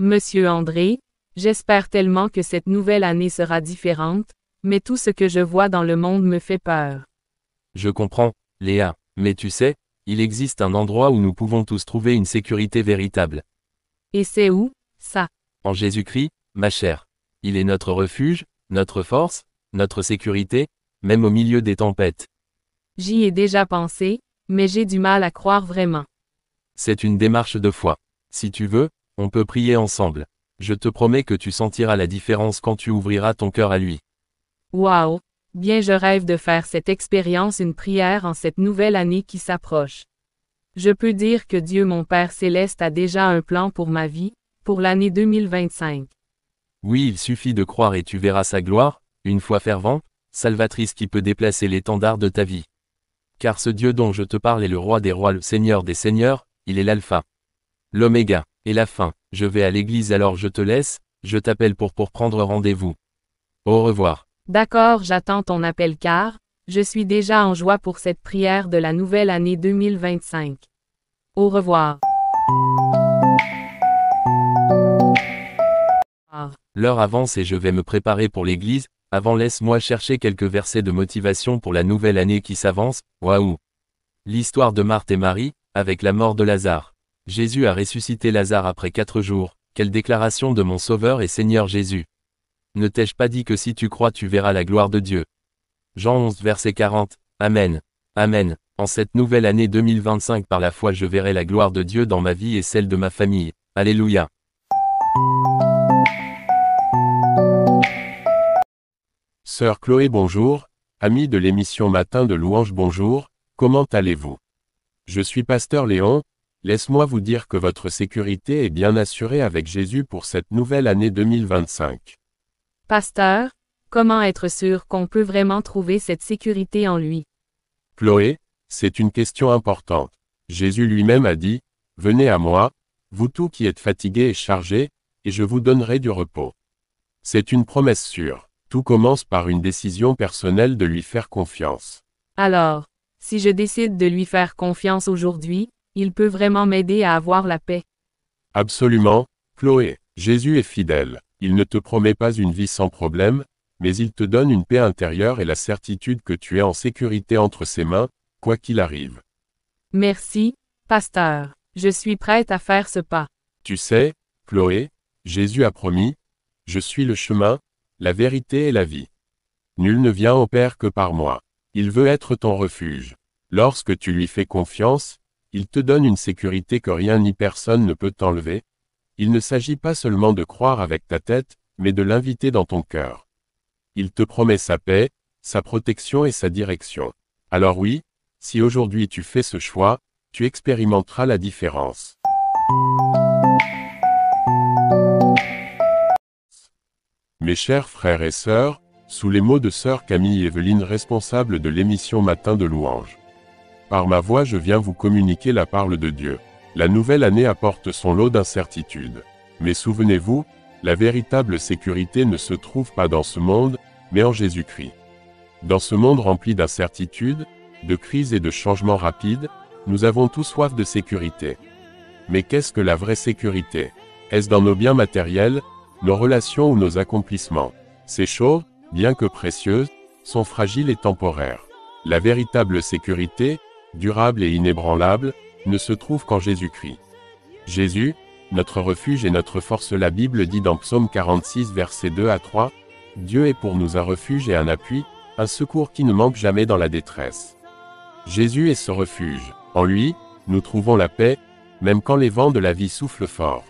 Monsieur André, j'espère tellement que cette nouvelle année sera différente, mais tout ce que je vois dans le monde me fait peur. Je comprends, Léa, mais tu sais, il existe un endroit où nous pouvons tous trouver une sécurité véritable. Et c'est où, ça? En Jésus-Christ, ma chère. Il est notre refuge, notre force, notre sécurité, même au milieu des tempêtes. J'y ai déjà pensé, mais j'ai du mal à croire vraiment. C'est une démarche de foi. Si tu veux, on peut prier ensemble. Je te promets que tu sentiras la différence quand tu ouvriras ton cœur à lui. Wow! Bien je rêve de faire cette expérience une prière en cette nouvelle année qui s'approche. Je peux dire que Dieu mon Père Céleste a déjà un plan pour ma vie, pour l'année 2025. Oui, il suffit de croire et tu verras sa gloire, une foi fervente, salvatrice qui peut déplacer l'étendard de ta vie. Car ce Dieu dont je te parle est le roi des rois, le Seigneur des seigneurs, il est l'alpha, l'oméga, et la fin. Je vais à l'église alors je te laisse, je t'appelle pour prendre rendez-vous. Au revoir. D'accord, j'attends ton appel car, je suis déjà en joie pour cette prière de la nouvelle année 2025. Au revoir. L'heure avance et je vais me préparer pour l'église. Avant laisse-moi chercher quelques versets de motivation pour la nouvelle année qui s'avance. Waouh! L'histoire de Marthe et Marie, avec la mort de Lazare. Jésus a ressuscité Lazare après 4 jours. Quelle déclaration de mon Sauveur et Seigneur Jésus! Ne t'ai-je pas dit que si tu crois tu verras la gloire de Dieu? Jean 11 verset 40. Amen. Amen. En cette nouvelle année 2025 par la foi je verrai la gloire de Dieu dans ma vie et celle de ma famille. Alléluia. Sœur Chloé bonjour, amie de l'émission Matin de Louange bonjour, comment allez-vous? Je suis pasteur Léon, laisse-moi vous dire que votre sécurité est bien assurée avec Jésus pour cette nouvelle année 2025. Pasteur, comment être sûr qu'on peut vraiment trouver cette sécurité en lui? Chloé, c'est une question importante. Jésus lui-même a dit, « Venez à moi, vous tous qui êtes fatigués et chargés, et je vous donnerai du repos. » C'est une promesse sûre. Tout commence par une décision personnelle de lui faire confiance. Alors, si je décide de lui faire confiance aujourd'hui, il peut vraiment m'aider à avoir la paix. Absolument, Chloé. Jésus est fidèle. Il ne te promet pas une vie sans problème, mais il te donne une paix intérieure et la certitude que tu es en sécurité entre ses mains, quoi qu'il arrive. Merci, pasteur. Je suis prête à faire ce pas. Tu sais, Chloé, Jésus a promis, « Je suis le chemin, la vérité et la vie. Nul ne vient au Père que par moi. » Il veut être ton refuge. Lorsque tu lui fais confiance, il te donne une sécurité que rien ni personne ne peut t'enlever. Il ne s'agit pas seulement de croire avec ta tête, mais de l'inviter dans ton cœur. Il te promet sa paix, sa protection et sa direction. Alors oui, si aujourd'hui tu fais ce choix, tu expérimenteras la différence. Mes chers frères et sœurs, sous les mots de sœur Camille Evelyne responsable de l'émission Matin de Louange. Par ma voix je viens vous communiquer la parole de Dieu. La nouvelle année apporte son lot d'incertitudes. Mais souvenez-vous, la véritable sécurité ne se trouve pas dans ce monde, mais en Jésus-Christ. Dans ce monde rempli d'incertitudes, de crises et de changements rapides, nous avons tous soif de sécurité. Mais qu'est-ce que la vraie sécurité? Est-ce dans nos biens matériels, nos relations ou nos accomplissements? Ces choses, bien que précieuses, sont fragiles et temporaires. La véritable sécurité, durable et inébranlable, ne se trouve qu'en Jésus-Christ. Jésus, notre refuge et notre force. La Bible dit dans Psaume 46 versets 2 à 3, « Dieu est pour nous un refuge et un appui, un secours qui ne manque jamais dans la détresse. » Jésus est ce refuge. En lui, nous trouvons la paix, même quand les vents de la vie soufflent fort.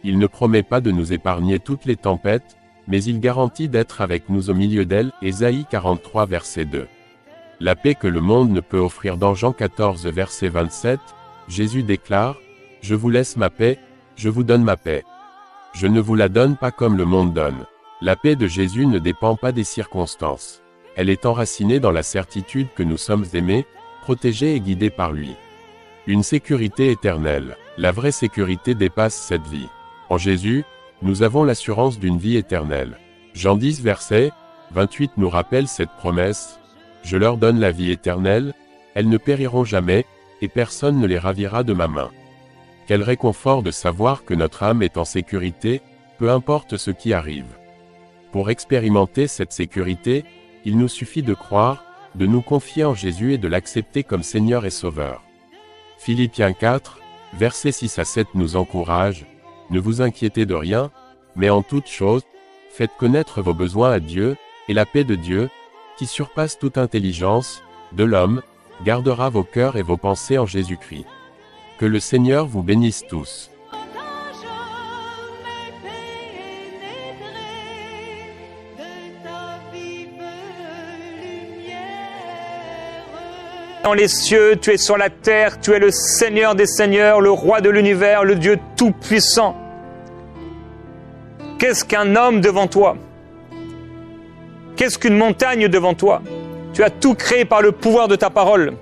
Il ne promet pas de nous épargner toutes les tempêtes, mais il garantit d'être avec nous au milieu d'elles. Ésaïe 43 verset 2. La paix que le monde ne peut offrir. Dans Jean 14 verset 27, Jésus déclare, « Je vous laisse ma paix, je vous donne ma paix. Je ne vous la donne pas comme le monde donne. » La paix de Jésus ne dépend pas des circonstances. Elle est enracinée dans la certitude que nous sommes aimés, protégés et guidés par lui. Une sécurité éternelle. La vraie sécurité dépasse cette vie. En Jésus, nous avons l'assurance d'une vie éternelle. Jean 10 verset 28 nous rappelle cette promesse, « Je leur donne la vie éternelle, elles ne périront jamais, et personne ne les ravira de ma main. » Quel réconfort de savoir que notre âme est en sécurité, peu importe ce qui arrive. Pour expérimenter cette sécurité, il nous suffit de croire, de nous confier en Jésus et de l'accepter comme Seigneur et Sauveur. Philippiens 4, versets 6 à 7 nous encourage, « Ne vous inquiétez de rien, mais en toute chose, faites connaître vos besoins à Dieu, et la paix de Dieu, qui surpasse toute intelligence, de l'homme, gardera vos cœurs et vos pensées en Jésus-Christ. » Que le Seigneur vous bénisse tous. Dans les cieux, tu es sur la terre, tu es le Seigneur des seigneurs, le roi de l'univers, le Dieu tout-puissant. Qu'est-ce qu'un homme devant toi? Qu'est-ce qu'une montagne devant toi? Tu as tout créé par le pouvoir de ta parole.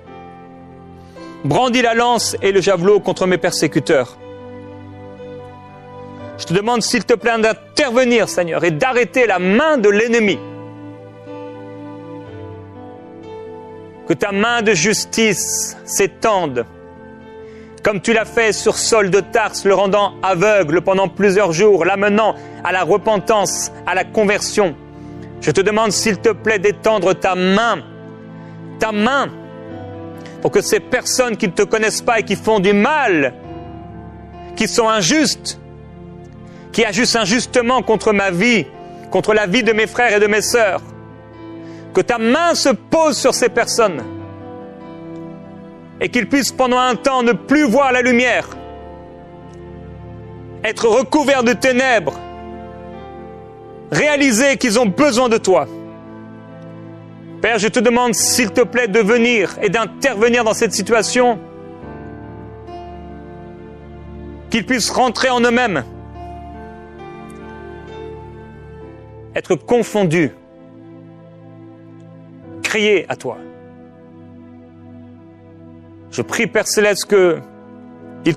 Brandis la lance et le javelot contre mes persécuteurs. Je te demande s'il te plaît d'intervenir, Seigneur, et d'arrêter la main de l'ennemi. Que ta main de justice s'étende, comme tu l'as fait sur Saul de Tarse, le rendant aveugle pendant plusieurs jours, l'amenant à la repentance, à la conversion. Je te demande, s'il te plaît, d'étendre ta main, pour que ces personnes qui ne te connaissent pas et qui font du mal, qui sont injustes, qui agissent injustement contre ma vie, contre la vie de mes frères et de mes sœurs, que ta main se pose sur ces personnes et qu'ils puissent pendant un temps ne plus voir la lumière, être recouverts de ténèbres, réaliser qu'ils ont besoin de toi. Père, je te demande s'il te plaît de venir et d'intervenir dans cette situation, qu'ils puissent rentrer en eux-mêmes, être confondus, crier à toi. Je prie, Père Céleste, qu'il